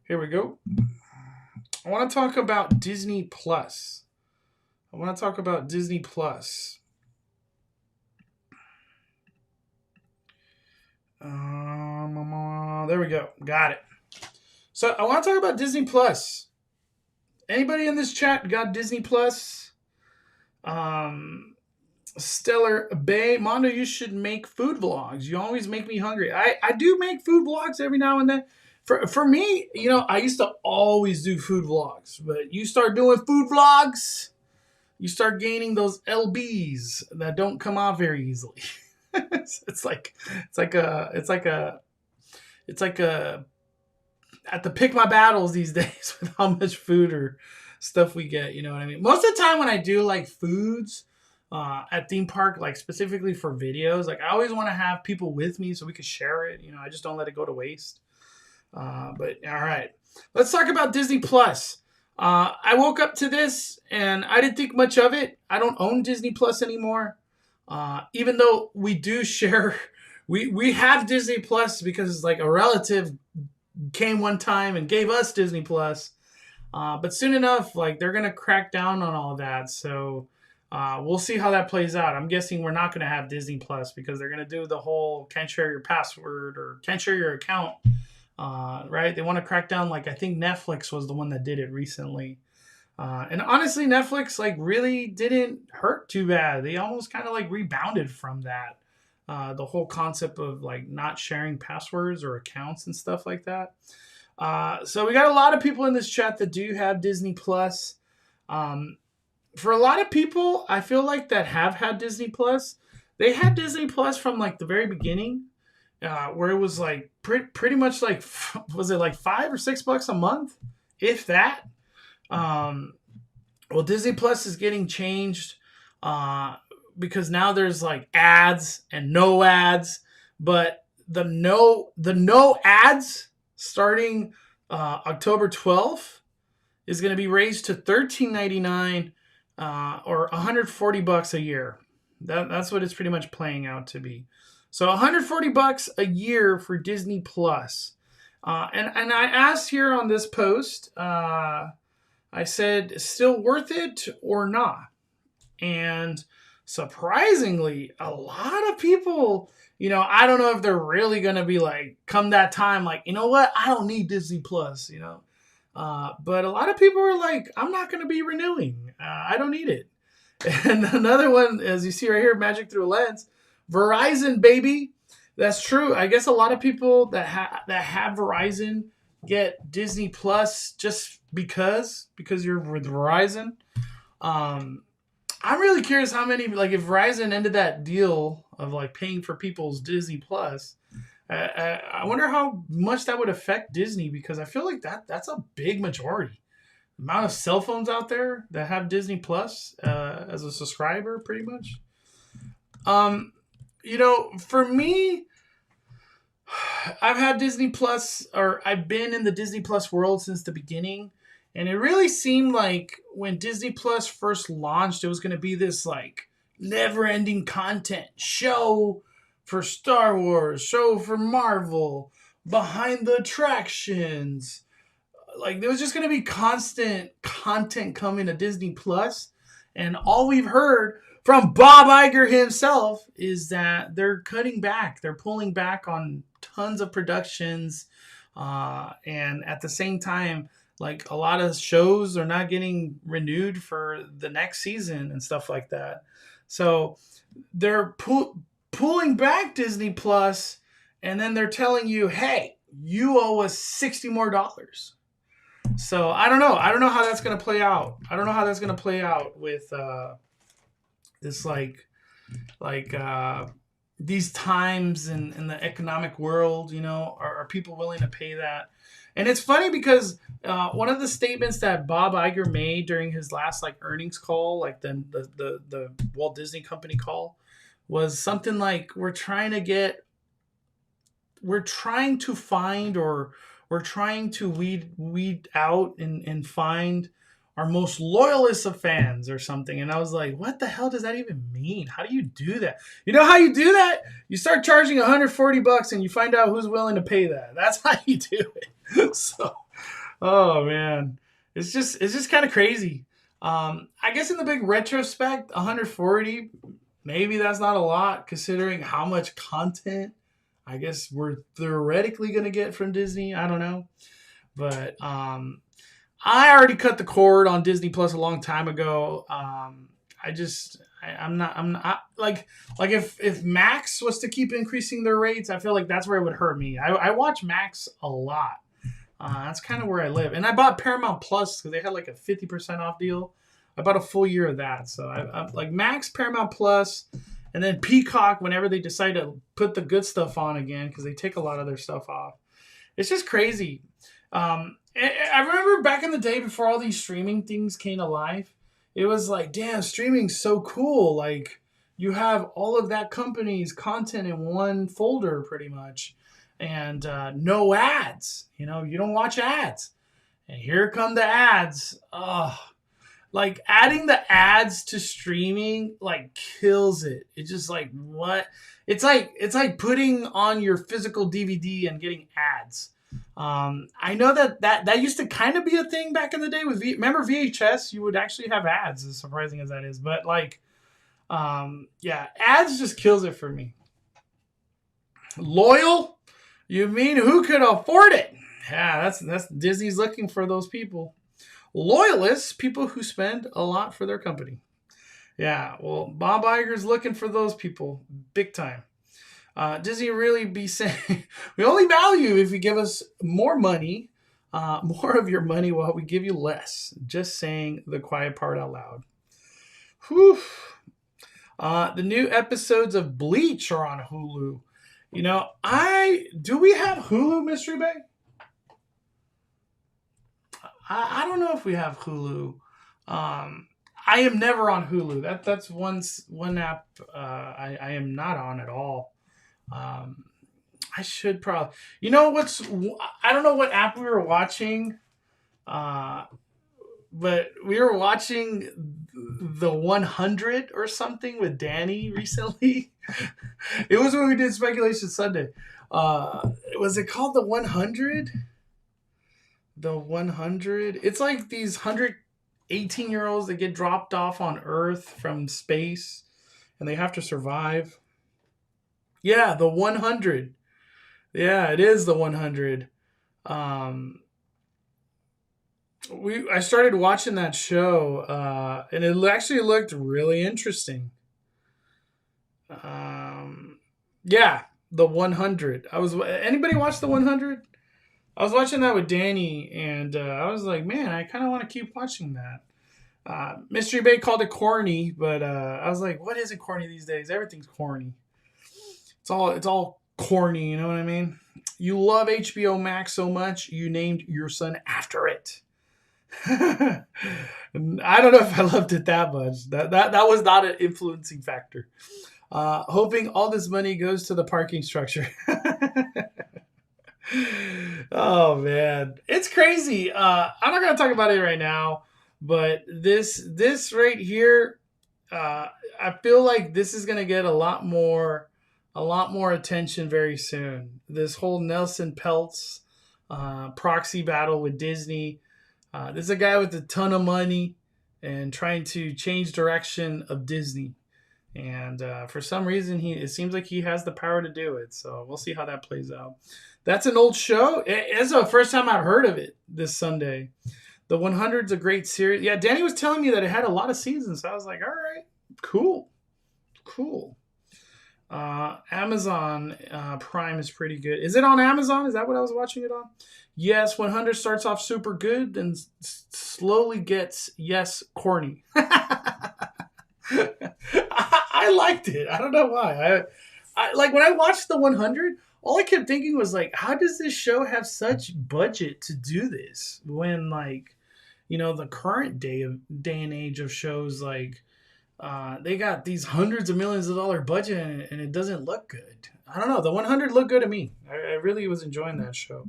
here we go. I want to talk about Disney Plus. There we go. Got it. So I want to talk about Disney Plus. Anybody in this chat got Disney Plus? Stellar Bay. Mondo, you should make food vlogs. You always make me hungry. I do make food vlogs every now and then. For me, you know, I used to always do food vlogs. But you start doing food vlogs, you start gaining those LBs that don't come off very easily. It's like I have to pick my battles these days with how much food or stuff we get. You know what I mean? Most of the time when I do like foods at theme park, like specifically for videos, like I always want to have people with me so we could share it. You know, I just don't let it go to waste. But all right, let's talk about Disney Plus. I woke up to this and I didn't think much of it. I don't own Disney Plus anymore. Even though we do share, we have Disney Plus because like a relative came one time and gave us Disney Plus. But soon enough, like they're going to crack down on all of that. So we'll see how that plays out. I'm guessing we're not going to have Disney Plus because they're going to do the whole can't share your password or can't share your account. Right? They want to crack down. Like I think Netflix was the one that did it recently. And honestly, Netflix like really didn't hurt too bad. They almost kind of like rebounded from that. The whole concept of like not sharing passwords or accounts and stuff like that. So we got a lot of people in this chat that do have Disney Plus. For a lot of people, I feel like that have had Disney Plus. They had Disney Plus from like the very beginning, where it was like pretty much like, was it like $5 or $6 a month, if that? Well, Disney Plus is getting changed because now there's like ads and no ads, but the no ads starting October 12th is going to be raised to $13.99 or $140 a year. That's what it's pretty much playing out to be. So $140 a year for Disney Plus. And I asked here on this post, I said, still worth it or not? And surprisingly, a lot of people, you know, I don't know if they're really going to be like, come that time, like, you know what? I don't need Disney Plus, you know. But a lot of people are like, I'm not going to be renewing. I don't need it. And another one, as you see right here, Magic Through a Lens, Verizon, baby. That's true. I guess a lot of people that have Verizon get Disney Plus just because you're with Verizon. Um, I'm really curious how many, like, if Verizon ended that deal of like paying for people's Disney Plus. I wonder how much that would affect Disney, because I feel like that's a big majority. The amount of cell phones out there that have Disney Plus as a subscriber, pretty much. For me, I've had Disney Plus, or I've been in the Disney Plus world since the beginning. And it really seemed like when Disney Plus first launched, it was going to be this like never ending content show for Star Wars, show for Marvel, behind the attractions. Like, there was just going to be constant content coming to Disney Plus. And all we've heard from Bob Iger himself is that they're cutting back. They're pulling back on tons of productions. And at the same time, like, a lot of shows are not getting renewed for the next season and stuff like that. So they're pulling back Disney Plus, and then they're telling you, hey, you owe us $60 more. So I don't know. I don't know how that's going to play out. I don't know how that's going to play out with this these times in the economic world. Are people willing to pay that? And it's funny because one of the statements that Bob Iger made during his last like earnings call, like the Walt Disney Company call, was something like, we're trying to find, or we're trying to weed out and find our most loyalist of fans or something. And I was like, what the hell does that even mean? How do you do that? You know how you do that? You start charging $140 and you find out who's willing to pay that. That's how you do it. So, oh man, it's just kind of crazy. I guess in the big retrospect, 140, maybe that's not a lot considering how much content I guess we're theoretically going to get from Disney. I don't know. But I already cut the cord on Disney Plus a long time ago. I'm not like if Max was to keep increasing their rates, I feel like that's where it would hurt me. I watch Max a lot. That's kind of where I live. And I bought Paramount Plus because they had like a 50% off deal. I bought a full year of that. So I like Max, Paramount Plus, and then Peacock whenever they decide to put the good stuff on again, because they take a lot of their stuff off. It's just crazy. I remember back in the day before all these streaming things came to life, it was like, damn, streaming's so cool. Like, you have all of that company's content in one folder pretty much. And no ads. You don't watch ads. And here come the ads. Like, adding the ads to streaming like kills it. It's just like, what? It's like putting on your physical DVD and getting ads. I know that used to kind of be a thing back in the day with remember VHS? You would actually have ads, as surprising as that is. But like, yeah, ads just kills it for me. Loyal? You mean who could afford it? Yeah, that's Disney's looking for those people. Loyalists, people who spend a lot for their company. Yeah, well, Bob Iger's looking for those people big time. Disney really be saying, we only value if you give us more money, more of your money while we give you less. Just saying the quiet part out loud. Whew. The new episodes of Bleach are on Hulu. Do we have Hulu, Mystery Bay? I don't know if we have Hulu. I am never on Hulu. That's one app I am not on at all. I should probably. I don't know what app we were watching, but we were watching the 100 or something with Danny recently. It was when we did Speculation Sunday. Was it called the 100? The 100. It's like these 118-year-olds that get dropped off on Earth from space, and they have to survive. Yeah, the 100. Yeah, it is the 100. I started watching that show, and it actually looked really interesting. Yeah, the 100. Anybody watch the 100? I was watching that with Danny, and I was like, man, I kind of want to keep watching that. Mystery Bay called it corny, but I was like, what isn't corny these days? Everything's corny. It's all corny. You know what I mean? You love HBO Max so much, you named your son after it. I don't know if I loved it that much. That was not an influencing factor. Hoping all this money goes to the parking structure. Oh man, it's crazy. I'm not gonna talk about it right now, but this right here, I feel like this is gonna get a lot more attention very soon. This whole Nelson Peltz proxy battle with Disney. This is a guy with a ton of money and trying to change direction of Disney. And for some reason, it seems like he has the power to do it. So we'll see how that plays out. That's an old show. It's the first time I've heard of it this Sunday. The 100's a great series. Yeah, Danny was telling me that it had a lot of seasons. So I was like, all right, cool. Amazon Prime is pretty good. Is it on Amazon? Is that what I was watching it on? Yes, 100 starts off super good and slowly gets, yes, corny. I liked it. I don't know why. I like when I watched the 100. All I kept thinking was like, how does this show have such budget to do this when the current day and age of shows they got these hundreds of millions of dollar budget and it doesn't look good. I don't know. The 100 looked good to me. I really was enjoying that show.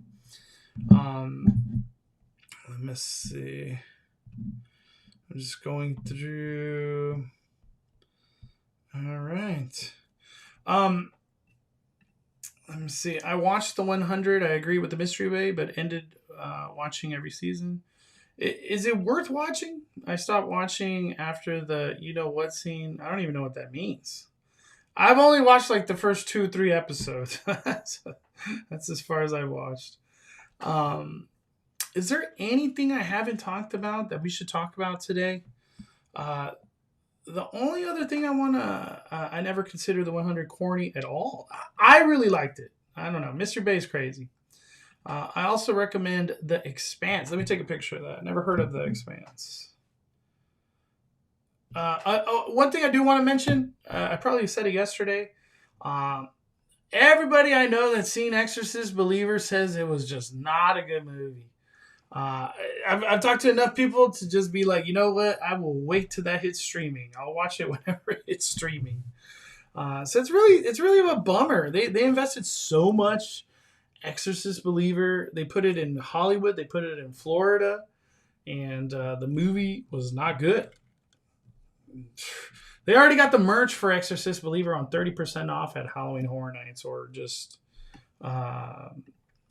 Let me see. I'm just going through. All right. Let me see. I watched the 100. I agree with the Mystery Way, but ended watching every season. Is it worth watching? I stopped watching after the what scene. I don't even know what that means. I've only watched like the first 2-3 episodes. So that's as far as I watched. Is there anything I haven't talked about that we should talk about today? The only other thing I never considered the 100 corny at all. I really liked it. I don't know. Mr. Bay is crazy. I also recommend The Expanse. Let me take a picture of that. Never heard of The Expanse. One thing I do want to mention, I probably said it yesterday. Everybody I know that's seen Exorcist Believer says it was just not a good movie. I've talked to enough people to just be like, you know what? I will wait till that hits streaming. I'll watch it whenever it's streaming. So it's really a bummer. They invested so much. Exorcist Believer. They put it in Hollywood. They put it in Florida, and the movie was not good. They already got the merch for Exorcist Believer on 30% off at Halloween Horror Nights or just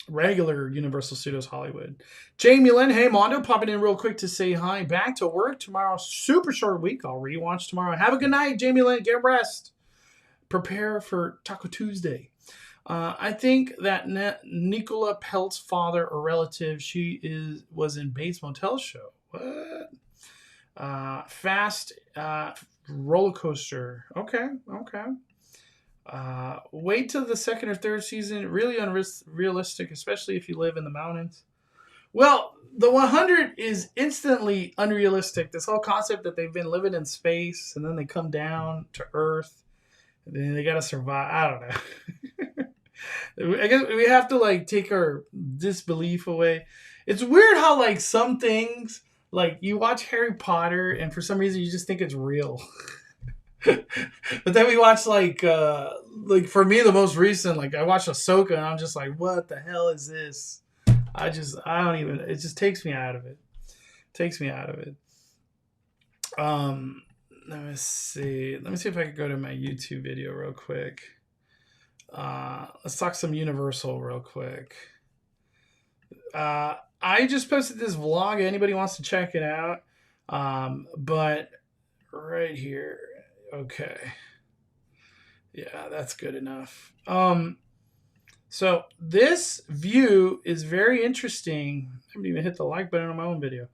regular Universal Studios Hollywood. Jamie Lynn, hey Mondo, popping in real quick to say hi. Back to work tomorrow. Super short week. I'll rewatch tomorrow. Have a good night, Jamie Lynn. Get rest. Prepare for Taco Tuesday. I think that Nicola Peltz's father or relative, was in Bates Motel show. What? Fast roller coaster. Okay. Wait till the second or third season. Really unrealistic, especially if you live in the mountains. Well, the 100 is instantly unrealistic. This whole concept that they've been living in space and then they come down to Earth and then they got to survive. I don't know. I guess we have to take our disbelief away. It's weird how some things you watch Harry Potter and for some reason you just think it's real. But then we watch for me the most recent I watched Ahsoka and I'm just like, what the hell is this? I don't even. It just takes me out of it. Let me see if I could go to my YouTube video real quick. Let's talk some Universal real quick. I just posted this vlog. Anybody wants to check it out? But right here. Okay. Yeah, that's good enough. So this view is very interesting. I haven't even hit the like button on my own video.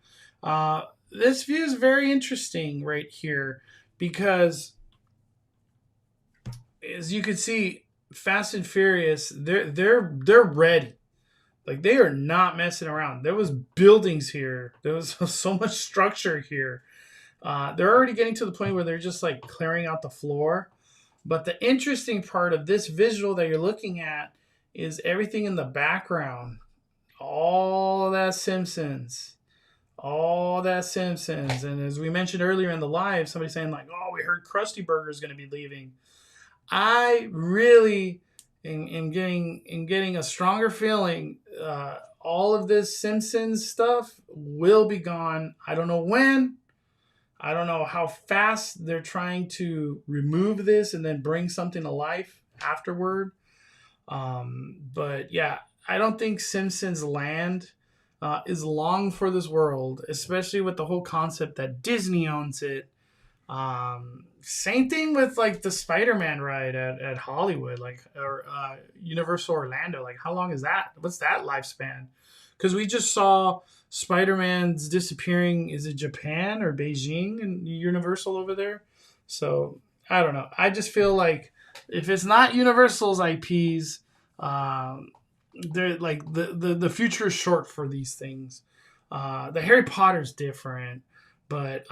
This view is very interesting right here because as you can see, Fast and Furious, they're ready. Like they are not messing around. There was buildings here. There was so much structure here. They're already getting to the point where they're just like clearing out the floor. But the interesting part of this visual that you're looking at is everything in the background. All of that Simpsons. All that Simpsons. And as we mentioned earlier in the live, somebody saying like, oh, we heard Krusty Burger is going to be leaving. I really am getting a stronger feeling. All of this Simpsons stuff will be gone. I don't know when. I don't know how fast they're trying to remove this and then bring something to life afterward. But yeah, I don't think Simpsons Land is long for this world, especially with the whole concept that Disney owns it. Same thing with like the Spider-Man ride at Hollywood, like or Universal Orlando. Like, how long is that? What's that lifespan? Because we just saw Spider-Man's disappearing. Is it Japan or Beijing and Universal over there? So I don't know. I just feel like if it's not Universal's IPs, they're like the future is short for these things. The Harry Potter's different, but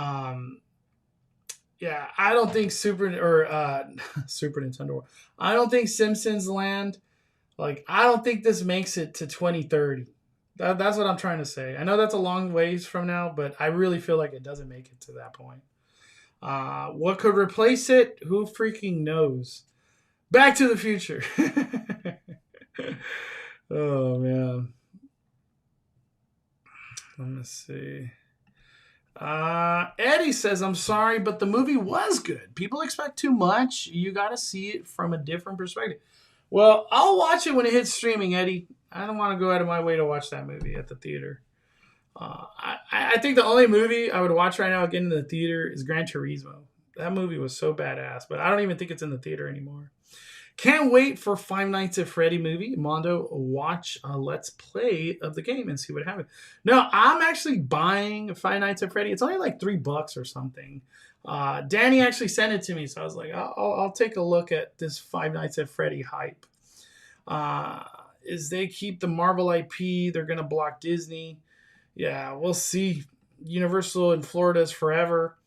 yeah, I don't think Super Nintendo. I don't think Simpsons Land. Like, I don't think this makes it to 2030. That's what I'm trying to say. I know that's a long ways from now, but I really feel like it doesn't make it to that point. What could replace it? Who freaking knows? Back to the Future. Oh man. Let me see. Eddie says, I'm sorry, but the movie was good. People expect too much. You got to see it from a different perspective. Well, I'll watch it when it hits streaming, Eddie. I don't want to go out of my way to watch that movie at the theater. I think the only movie I would watch right now again in the theater is Gran Turismo. That movie was so badass, but I don't even think it's in the theater anymore. Can't wait for Five Nights at Freddy movie. Mondo, watch a Let's Play of the game and see what happens. No, I'm actually buying Five Nights at Freddy. It's only like $3 or something. Danny actually sent it to me, so I was like, I'll take a look at this Five Nights at Freddy hype. Is they keep the Marvel IP, they're gonna block Disney. Yeah, we'll see. Universal in Florida is forever.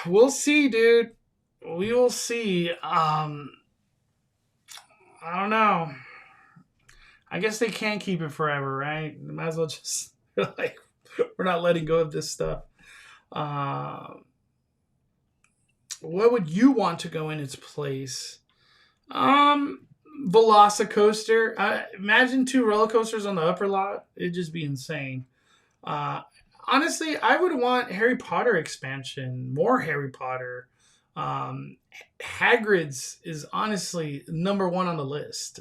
We'll see, dude. We will see. I don't know. I guess they can't keep it forever, right? Might as well just like, we're not letting go of this stuff. What would you want to go in its place? Velocicoaster. Imagine 2 roller coasters on the upper lot. It'd just be insane. Honestly, I would want Harry Potter expansion. More Harry Potter. Hagrid's is honestly number 1 on the list.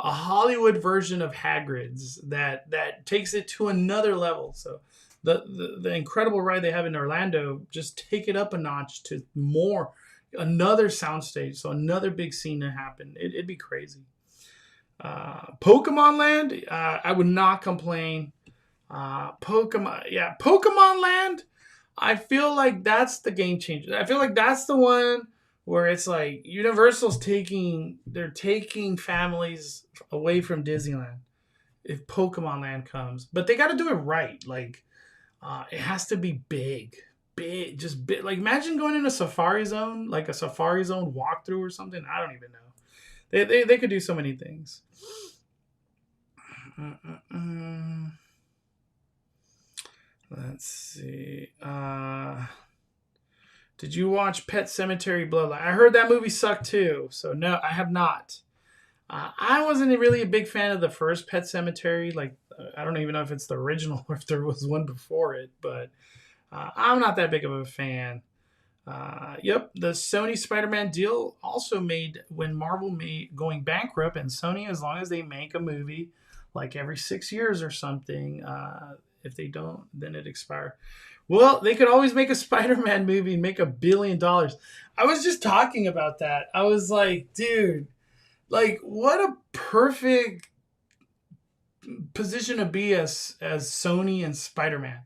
A Hollywood version of Hagrid's that takes it to another level. So the incredible ride they have in Orlando, just take it up a notch to more, another soundstage, so another big scene to happen. It'd be crazy. Pokemon Land, I would not complain. Pokemon Land, I feel like that's the game changer. I feel like that's the one where it's like Universal's taking families away from Disneyland if Pokemon Land comes. But they got to do it right. Like, it has to be big, just big. Like, imagine going in a Safari Zone, like a Safari Zone walkthrough or something. I don't even know. They could do so many things. Let's see. Did you watch Pet Sematary Bloodline? I heard that movie sucked too. So no, I have not. I wasn't really a big fan of the first Pet Sematary. Like, I don't even know if it's the original or if there was one before it. But I'm not that big of a fan. Yep, the Sony Spider-Man deal also made when Marvel going bankrupt, and Sony, as long as they make a movie like every 6 years or something, if they don't, then it expires. Well, they could always make a Spider-Man movie and make $1 billion. I was just talking about that. I was like, dude, like, what a perfect position to be as Sony and Spider-Man.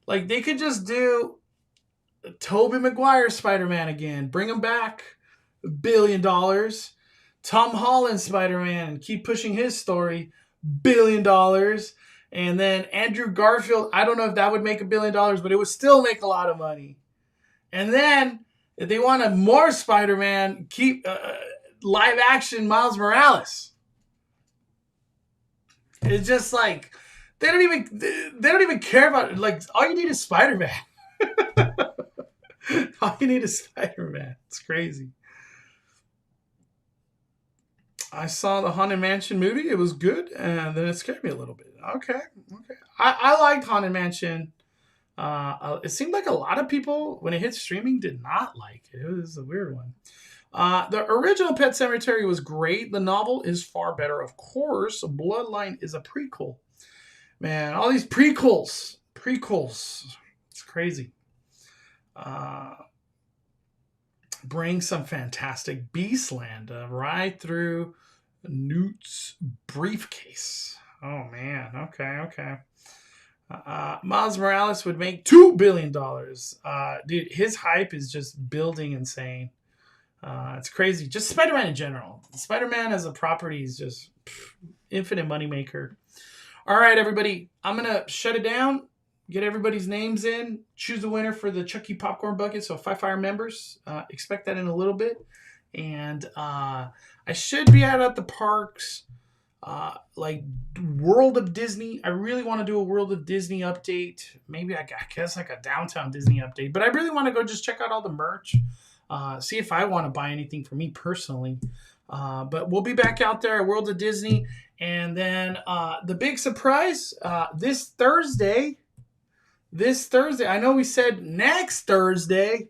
Like, they could just do Tobey Maguire Spider-Man again. Bring him back. $1 billion. Tom Holland Spider-Man, keep pushing his story, $1 billion. And then Andrew Garfield, I don't know if that would make $1 billion, but it would still make a lot of money. And then if they want a more Spider-Man, keep live action Miles Morales. It's just like they don't even care about it. Like, all you need is Spider-Man. All you need is Spider-Man. It's crazy. I saw the Haunted Mansion movie. It was good, and then it scared me a little bit. Okay. I liked Haunted Mansion. It seemed like a lot of people, when it hit streaming, did not like it. It was a weird one. The original Pet Sematary was great. The novel is far better, of course. Bloodline is a prequel. Man, all these prequels. It's crazy. Bring some fantastic Beastland right through Newt's briefcase. Oh, man. Okay. Miles Morales would make $2 billion. Dude, his hype is just building insane. It's crazy. Just Spider-Man in general. Spider-Man as a property is just infinite moneymaker. All right, everybody. I'm going to shut it down. Get everybody's names in. Choose a winner for the Chucky Popcorn Bucket. So 5 Fire members. Expect that in a little bit. And I should be out at the parks. Like World of Disney. I really want to do a World of Disney update. Maybe I guess like a Downtown Disney update. But I really want to go just check out all the merch. See if I want to buy anything for me personally. But we'll be back out there at World of Disney. And then the big surprise this Thursday. I know we said next Thursday.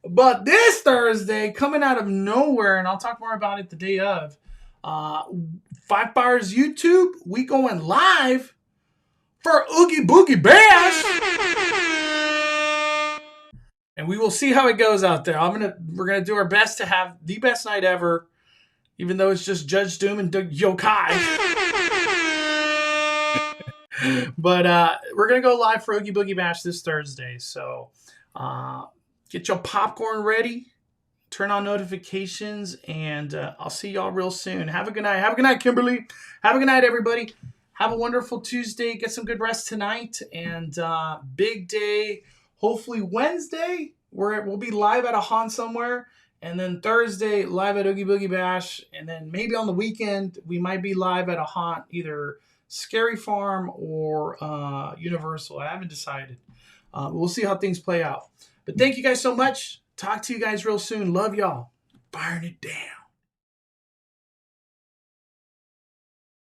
But this Thursday, coming out of nowhere, and I'll talk more about it the day of, 5 Fire's YouTube, we going live for Oogie Boogie Bash. And we will see how it goes out there. We're gonna do our best to have the best night ever, even though it's just Judge Doom and Yokai. But we're gonna go live for Oogie Boogie Bash this Thursday. So get your popcorn ready. Turn on notifications, and I'll see y'all real soon. Have a good night. Have a good night, Kimberly. Have a good night, everybody. Have a wonderful Tuesday. Get some good rest tonight. And big day, hopefully Wednesday, we'll be live at a haunt somewhere. And then Thursday, live at Oogie Boogie Bash. And then maybe on the weekend, we might be live at a haunt, either Scary Farm or Universal. I haven't decided. We'll see how things play out. But thank you guys so much. Talk to you guys real soon. Love y'all. Burn it down.